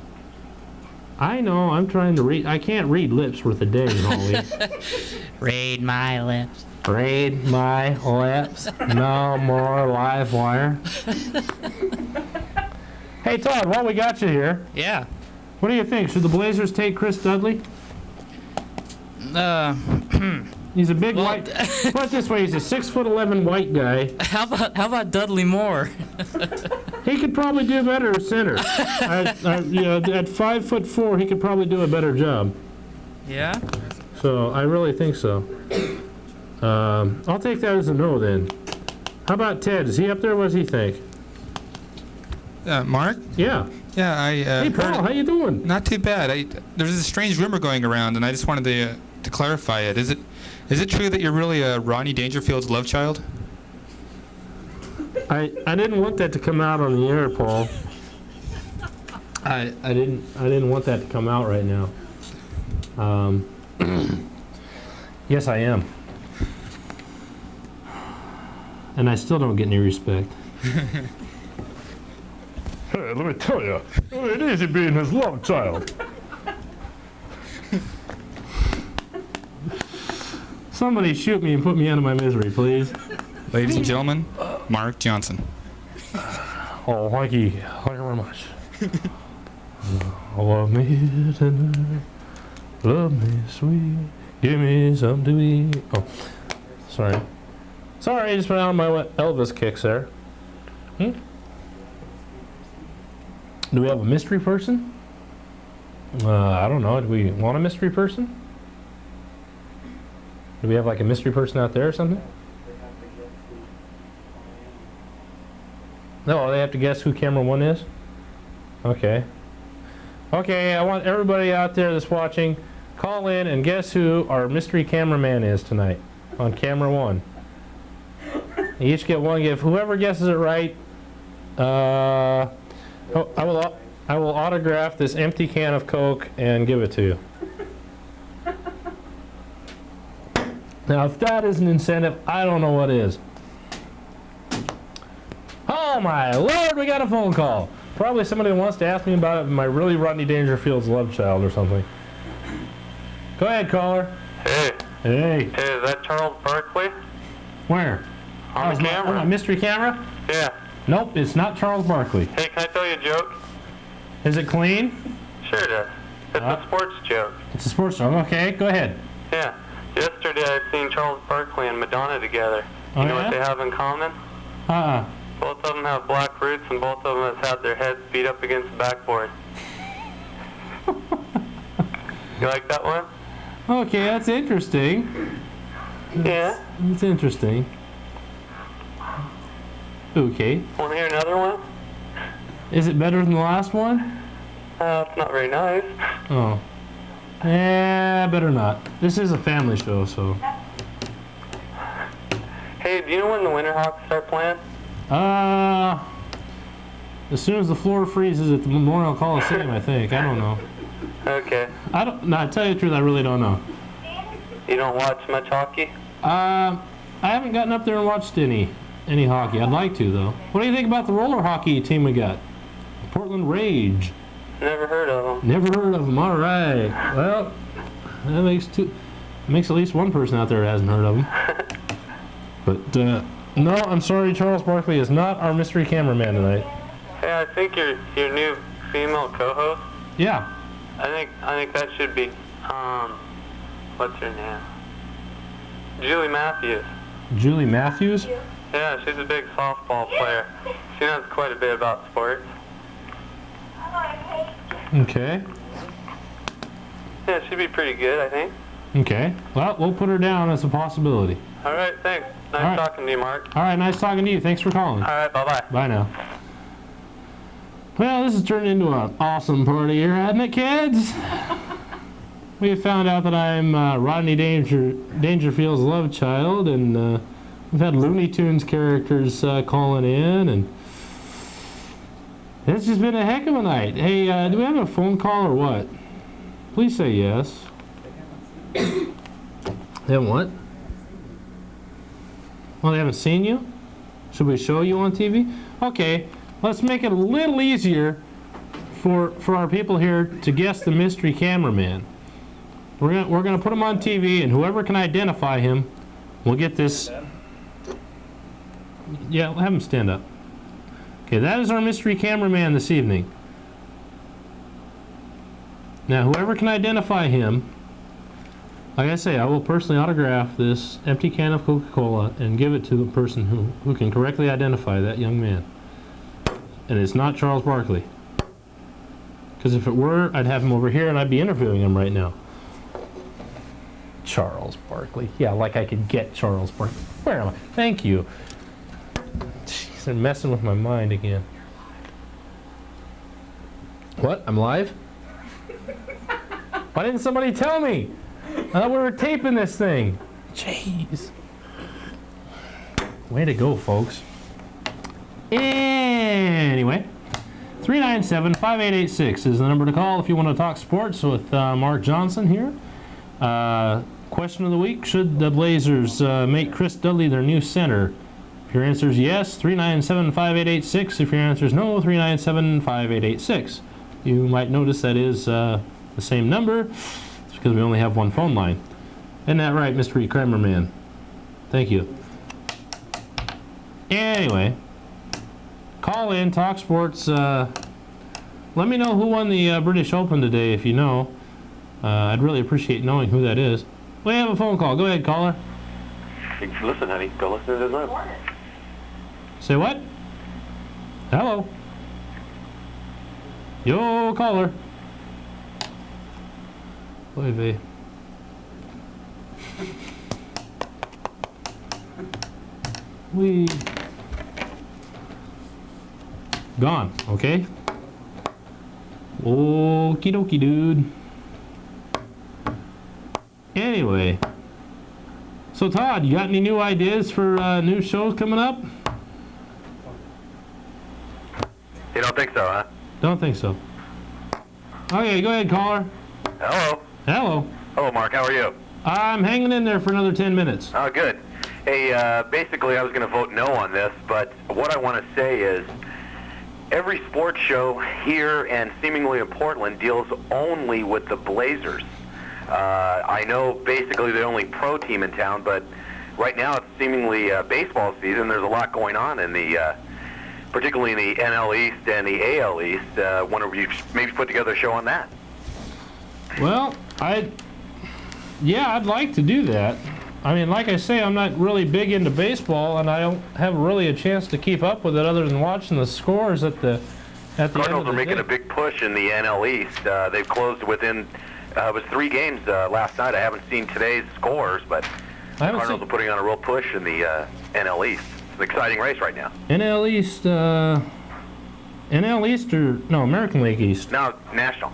I know. I'm trying to read. I can't read lips worth a day, Holly. Read my lips. Read my lips. No more live wire. Hey, Todd, while we got you here. Yeah. What do you think? Should the Blazers take Chris Dudley? He's a big white. Put it this way: he's a 6'11" white guy. How about Dudley Moore? He could probably do better at center. At 5'4", he could probably do a better job. Yeah. So I really think so. I'll take that as a no then. How about Ted? Is he up there? What does he think? Mark? Yeah. Yeah, hey, Paul, how you doing? Not too bad. There's a strange rumor going around, and I just wanted to clarify it. Is it true that you're really Rodney Dangerfield's love child? I didn't want that to come out on the air, Paul. I didn't want that to come out right now. Yes, I am. And I still don't get any respect. Hey, let me tell you, it ain't easy being his love child. Somebody shoot me and put me out of my misery, please. Ladies and gentlemen, Mark Johnson. Oh, thank you very much. Love me tender, love me sweet, give me something to eat. Oh, sorry, I just went out on my Elvis kicks there. Do we have a mystery person? I don't know. Do we want a mystery person? Do we have like a mystery person out there or something? No, they have to guess who camera 1 is? Okay. Okay, I want everybody out there that's watching, call in and guess who our mystery cameraman is tonight on camera 1. You each get one gift. Whoever guesses it right, I will autograph this empty can of Coke and give it to you. Now, if that is an incentive, I don't know what is. Oh my Lord, we got a phone call. Probably somebody who wants to ask me about my really Rodney Dangerfield's love child or something. Go ahead, caller. Hey. Hey. Hey, is that Charles Barkley? Where? On the camera. On a mystery camera? Yeah. Nope, it's not Charles Barkley. Hey, can I tell you a joke? Is it clean? Sure it is. It's a sports joke. It's a sports joke. Okay, go ahead. Yeah. Yesterday I seen Charles Barkley and Madonna together. You know what they have in common? Both of them have black roots and both of them have had their heads beat up against the backboard. You like that one? Okay, that's interesting. Yeah. It's interesting. Okay. Want to hear another one? Is it better than the last one? It's not very nice. Oh. Better not. This is a family show, so. Hey, do you know when the Winterhawks start playing? As soon as the floor freezes at the Memorial Coliseum, I think. I don't know. Okay. No, to tell you the truth, I really don't know. You don't watch much hockey? I haven't gotten up there and watched any hockey. I'd like to, though. What do you think about the roller hockey team we got? Portland Rage. Never heard of them. Never heard of them. All right. Well, that makes at least one person out there that hasn't heard of them. But no, I'm sorry, Charles Barkley is not our mystery cameraman tonight. Hey, I think your new female co-host. Yeah. I think that should be what's her name? Julie Matthews. Julie Matthews? Yeah, she's a big softball player. She knows quite a bit about sports. Okay. Yeah, she'd be pretty good, I think. Okay. Well, we'll put her down as a possibility. All right, thanks. Nice talking to you, Mark. All right, nice talking to you. Thanks for calling. All right, bye-bye. Bye now. Well, this has turned into an awesome party here, hasn't it, kids? We have found out that I'm Rodney Dangerfield's love child, and we've had Looney Tunes characters calling in, and it's just been a heck of a night. Hey, do we have a phone call or what? Please say yes. They haven't what? Well, they haven't seen you? Should we show you on TV? Okay, let's make it a little easier for our people here to guess the mystery cameraman. We're gonna put him on TV, and whoever can identify him will get this. Yeah, we'll have him stand up. Okay, that is our mystery cameraman this evening. Now, whoever can identify him, like I say, I will personally autograph this empty can of Coca-Cola and give it to the person who can correctly identify that young man. And it's not Charles Barkley. Because if it were, I'd have him over here and I'd be interviewing him right now. Charles Barkley. Yeah, like I could get Charles Barkley. Where am I? Thank you. Jeez, they're messing with my mind again. What? I'm live? Why didn't somebody tell me? I thought we were taping this thing. Jeez. Way to go, folks. Anyway, 397-5886 is the number to call if you want to talk sports with Mark Johnson here. Question of the week: should the Blazers make Chris Dudley their new center? If your answer is yes, 397-5886. If your answer is no, 397-5886. You might notice that is the same number. It's because we only have one phone line. Isn't that right, Mystery Cameraman? Thank you. Anyway, call in, talk sports. Let me know who won the British Open today if you know. I'd really appreciate knowing who that is. We have a phone call. Go ahead, caller. Listen, honey. Go listen to this now. Say what? Hello. Yo, caller. Boy, vey. We gone. Okay. Okie dokie, dude. Anyway, so Todd, you got any new ideas for new shows coming up? You don't think so, huh? Don't think so. Okay, go ahead, caller. Hello. Hello. Hello, Mark. How are you? I'm hanging in there for another 10 minutes. Oh, good. Hey, basically I was going to vote no on this, but what I want to say is every sports show here and seemingly in Portland deals only with the Blazers. I know basically the only pro team in town, but right now it's seemingly baseball season. There's a lot going on in the, particularly in the NL East and the AL East. Wonder if you maybe put together a show on that. Well, I'd like to do that. I mean, like I say, I'm not really big into baseball, and I don't have really a chance to keep up with it other than watching the scores at the Cardinals are making a big push in the NL East. They've closed within. It was 3 games last night. I haven't seen today's scores, but the Cardinals are putting on a real push in the NL East. It's an exciting race right now. NL East, NL East or no American League East? No, National.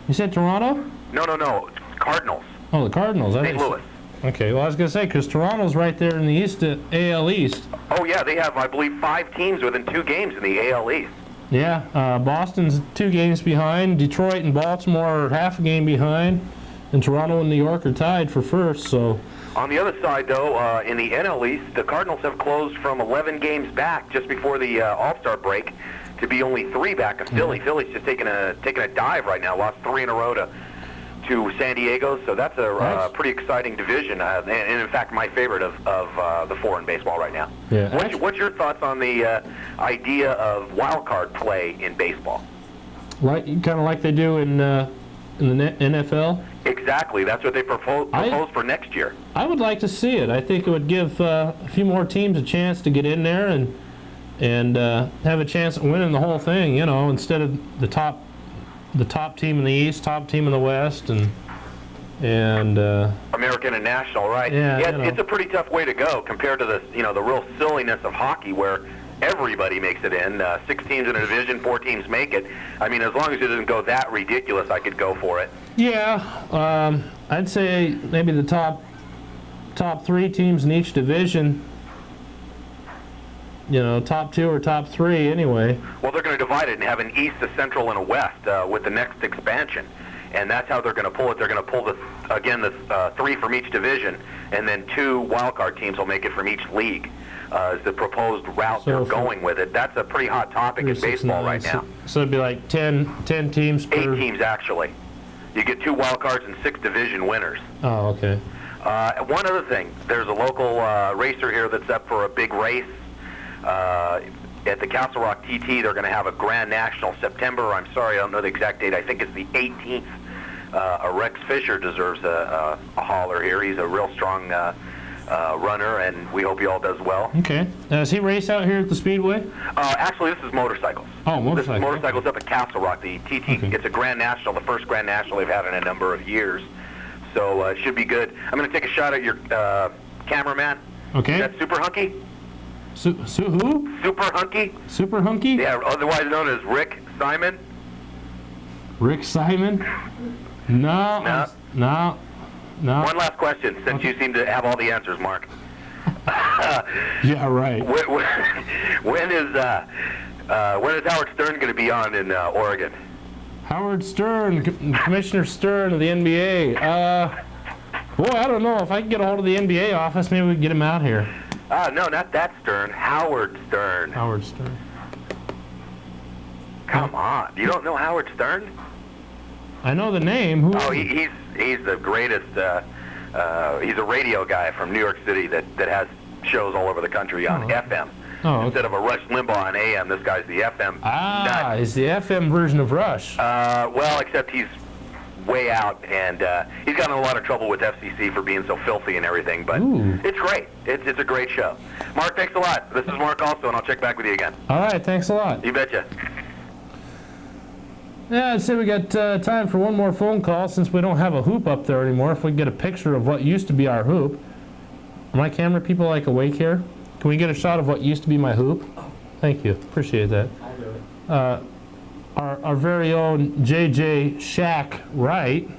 You said Toronto? No. Cardinals. Oh, the Cardinals. St. Louis. Okay, well I was gonna say because Toronto's right there in the East, AL East. Oh yeah, they have I believe 5 teams within 2 games in the AL East. Yeah, Boston's 2 games behind. Detroit and Baltimore are half a game behind, and Toronto and New York are tied for first. So. On the other side, though, in the NL East, the Cardinals have closed from 11 games back just before the All-Star break to be only 3 back of Philly. Philly's just taking a dive right now. Lost 3 in a row to San Diego, so that's a pretty exciting division, and in fact, my favorite of the 4 in baseball right now. Yeah. What's your thoughts on the idea of wild card play in baseball? Kind of like they do in the NFL. Exactly. That's what they propose for next year. I would like to see it. I think it would give a few more teams a chance to get in there and have a chance at winning the whole thing. You know, instead of the top team in the East, top team in the West, and American and National, right? Yeah, it's a pretty tough way to go compared to the real silliness of hockey where everybody makes it in. 6 teams in a division, 4 teams make it. I mean, as long as it doesn't go that ridiculous, I could go for it. Yeah, I'd say maybe the top 3 teams in each division. You know, top 2 or top 3 anyway. Well, they're going to divide it and have an East, a Central, and a West with the next expansion. And that's how they're going to pull it. They're going to pull the 3 from each division, and then 2 wildcard teams will make it from each league. Is the proposed route they're going with it. That's a pretty hot topic in baseball right now. So it'd be like 10 teams per... 8 teams, actually. You get 2 wildcards and 6 division winners. Oh, okay. One other thing. There's a local racer here that's up for a big race. At the Castle Rock TT, they're going to have a Grand National September. I'm sorry, I don't know the exact date. I think it's the 18th. Rex Fisher deserves a hauler here. He's a real strong runner, and we hope he all does well. Okay. Does he race out here at the Speedway? Actually, this is motorcycles. Oh, motorcycles. This is motorcycles up at Castle Rock, the TT. Okay. It's a Grand National, the first Grand National they've had in a number of years. So it should be good. I'm going to take a shot at your cameraman. Okay. Is that Super Hunky? Who? Super Hunky? Super Hunky? Yeah, otherwise known as Rick Simon. Rick Simon? No. One last question, since you seem to have all the answers, Mark. Yeah, right. When is Howard Stern going to be on in Oregon? Howard Stern, Commissioner Stern of the NBA. Boy, I don't know. If I can get a hold of the NBA office, maybe we can get him out here. No, not that Stern. Howard Stern. Howard Stern. Come on. You don't know Howard Stern? I know the name. Who? Oh, he's the greatest. He's a radio guy from New York City that has shows all over the country on FM. Oh, Instead of a Rush Limbaugh on AM, this guy's the FM. Ah, he's the FM version of Rush. Well, except he's way out, and he's gotten in a lot of trouble with FCC for being so filthy and everything, but it's great. It's a great show. Mark, thanks a lot. This is Mark also, and I'll check back with you again. All right, thanks a lot. You betcha. Yeah, I'd say we got time for one more phone call since we don't have a hoop up there anymore. If we can get a picture of what used to be our hoop. Are my camera people like awake here? Can we get a shot of what used to be my hoop? Thank you. Appreciate that. I'll do it. Our very own JJ Shack Wright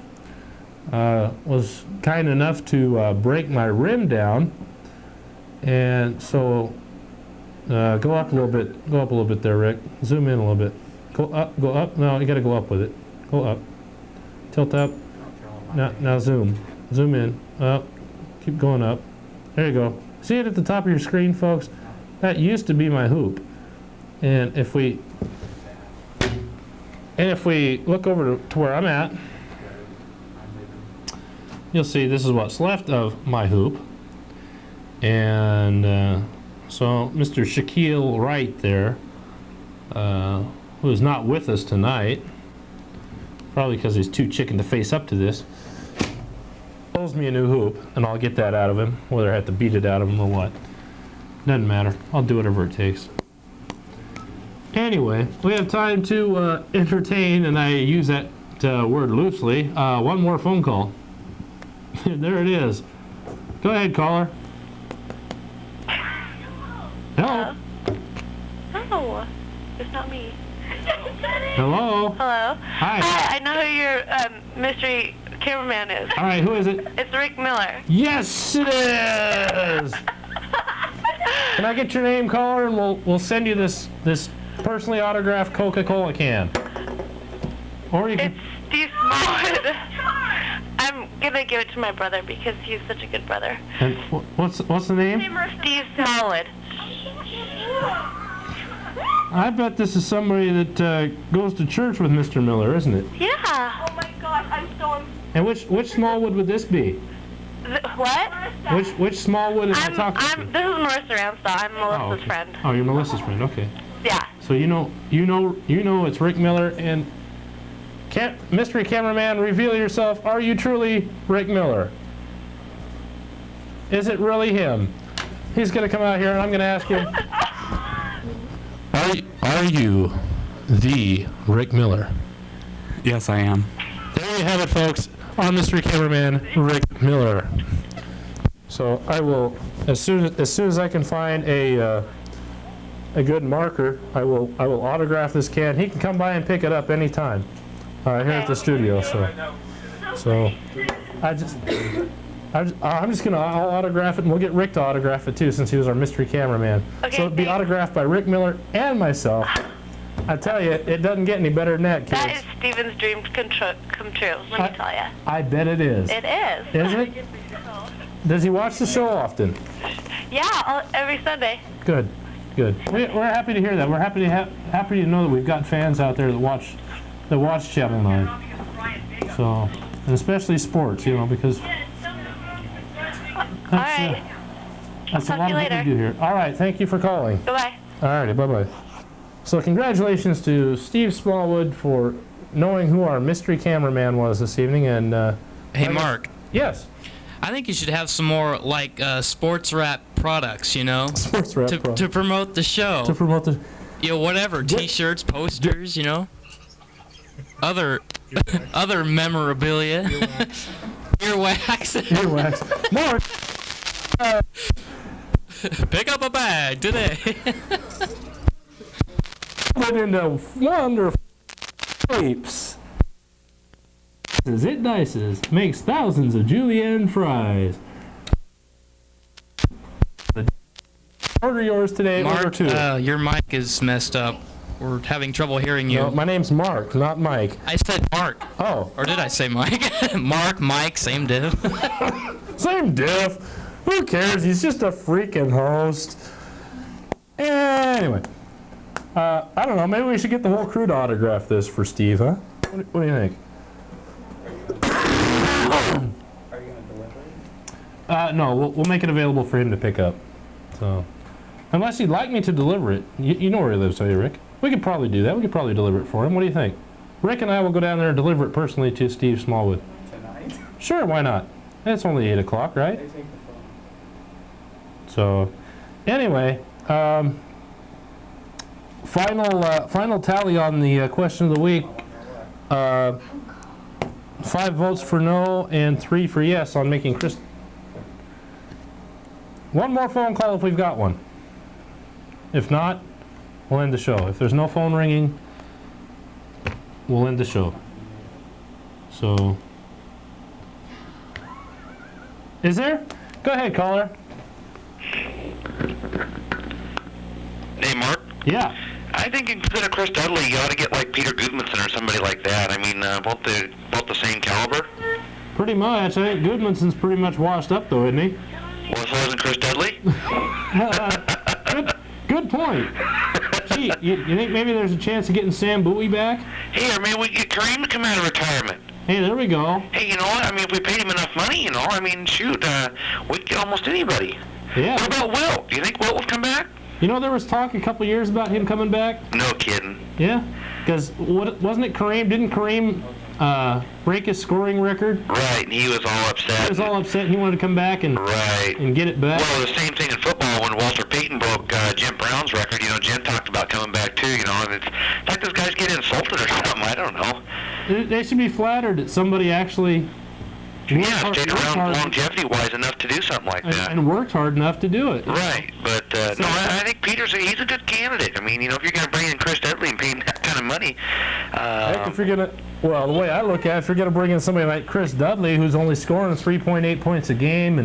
was kind enough to break my rim down, and so go up a little bit. Go up a little bit there, Rick. Zoom in a little bit. Go up. Go up. No, you got to go up with it. Go up. Tilt up. Now zoom. Zoom in. Up. Keep going up. There you go. See it at the top of your screen, folks? That used to be my hoop, and if we look over to where I'm at, you'll see this is what's left of my hoop. And so Mr. Shaquille Wright there, who is not with us tonight, probably because he's too chicken to face up to this, owes me a new hoop, and I'll get that out of him, whether I have to beat it out of him or what. Doesn't matter. I'll do whatever it takes. Anyway, we have time to entertain, and I use that word loosely. One more phone call. There it is. Go ahead, caller. Hello. Hello. This not me. Hello? Hello? Hi. Hi, I know who your mystery cameraman is. All right, who is it? It's Rick Miller. Yes, it is! Can I get your name, caller, and we'll send you this personally autographed Coca-Cola can. Or you can... It's Steve Smallwood. I'm gonna give it to my brother because he's such a good brother. And what's the name? Steve Smallwood. I bet this is somebody that goes to church with Mr. Miller, isn't it? Yeah. Oh my God, I'm so... And which Smallwood would this be? What? Which Smallwood am I talking to? This is Marissa Ramsdahl. I'm Melissa's friend. Oh, you're Melissa's friend. Okay. Yeah. So you know it's Rick Miller and mystery cameraman, reveal yourself. Are you truly Rick Miller? Is it really him? He's gonna come out here and I'm gonna ask him. Are you the Rick Miller? Yes, I am. There you have it, folks. Our mystery cameraman, Rick Miller. So I will, as soon as I can find a good marker, I will autograph this can. He can come by and pick it up anytime here at the studio. So I'm just gonna autograph it, and we'll get Rick to autograph it too, since he was our mystery cameraman. Okay, so it'll be autographed by Rick Miller and myself. I tell you, it doesn't get any better than that, kids. That is Steven's dream come true, let me tell you. I bet it is. It is. Is it? Does he watch the show often? Yeah, every Sunday. Good. We're happy to hear that. We're happy to know that we've got fans out there that watch Channel 9. So, and especially sports, because that's a lot of what we do here. All right, thank you for calling. Bye-bye. All righty, bye-bye. So congratulations to Steve Smallwood for knowing who our mystery cameraman was this evening. And hey, Mark. Yes. I think you should have some more sports wrap products, Sports wrap products. To promote the show. To promote the... whatever, T-shirts, posters, other memorabilia. Earwax. Earwax. Mark! Pick up a bag today. Went into wonderful shapes. It dices, makes thousands of julienne fries. Order yours today. Mark, order two. Your mic is messed up. We're having trouble hearing you. No, my name's Mark, not Mike. I said Mark. Oh. Or did I say Mike? Mark, Mike, same diff. Same diff. Who cares? He's just a freaking host. Anyway. I don't know. Maybe we should get the whole crew to autograph this for Steve, huh? What do you think? Are you going to deliver it? No, we'll make it available for him to pick up. So, unless he'd like me to deliver it. You know where he lives, don't you, Rick? We could probably do that. We could probably deliver it for him. What do you think? Rick and I will go down there and deliver it personally to Steve Smallwood. Tonight? Sure, why not? It's only 8 o'clock, right? They take the phone. So, anyway, final tally on the question of the week. 5 votes for no and 3 for yes on making Chris. One more phone call if we've got one. If not, we'll end the show. If there's no phone ringing, we'll end the show. So, is there? Go ahead, caller. Hey, Mark? Yeah. I think instead of Chris Dudley, you ought to get like Peter Gudmundsson or somebody like that. I mean, both the same caliber. Pretty much. I think Gudmundsson's pretty much washed up, though, isn't he? Well, so isn't Chris Dudley? Good point. Gee, you think maybe there's a chance of getting Sam Bowie back? Hey, or maybe we get Kareem to come out of retirement. Hey, there we go. Hey, you know what? I mean, if we paid him enough money, I mean, shoot, we'd get almost anybody. Yeah. What about Wilt? Do you think Wilt would come back? There was talk a couple years about him coming back. No kidding. Yeah, because wasn't it Kareem? Didn't Kareem break his scoring record? Right, and he was all upset. He was all upset. And he wanted to come back and get it back. Well, the same thing in football when Walter Payton broke Jim Brown's record. Jim talked about coming back too. And it's like those guys get insulted or something. I don't know. They should be flattered that somebody actually. Stayed around longevity-wise enough to do something like that. And worked hard enough to do it. Right, but no, I think he's a good candidate. I mean, if you're going to bring in Chris Dudley and pay him that kind of money. If you're going to, well, the way I look at it, if you're going to bring in somebody like Chris Dudley, who's only scoring 3.8 points a game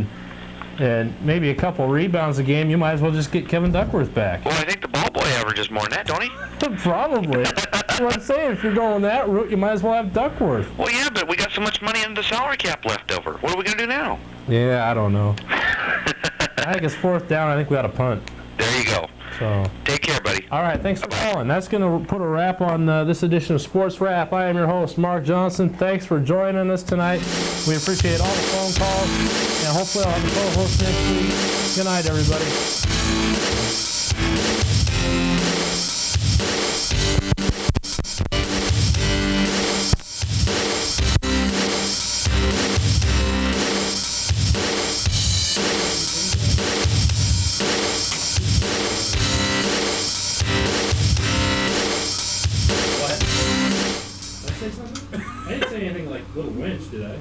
and maybe a couple rebounds a game, you might as well just get Kevin Duckworth back. Well, I think the ball boy averages more than that, don't he? Probably. That's what I'm saying. If you're going that route, you might as well have Duckworth. Well, yeah, but we got so much money in the salary cap left over. What are we going to do now? Yeah, I don't know. I think it's 4th down. I think we got a punt. There you go. So take care, buddy. All right, thanks for calling. That's going to put a wrap on this edition of Sports Wrap. I am your host, Mark Johnson. Thanks for joining us tonight. We appreciate all the phone calls, and hopefully I'll have a co-host next week. Good night, everybody. I didn't say anything like little winch, did I?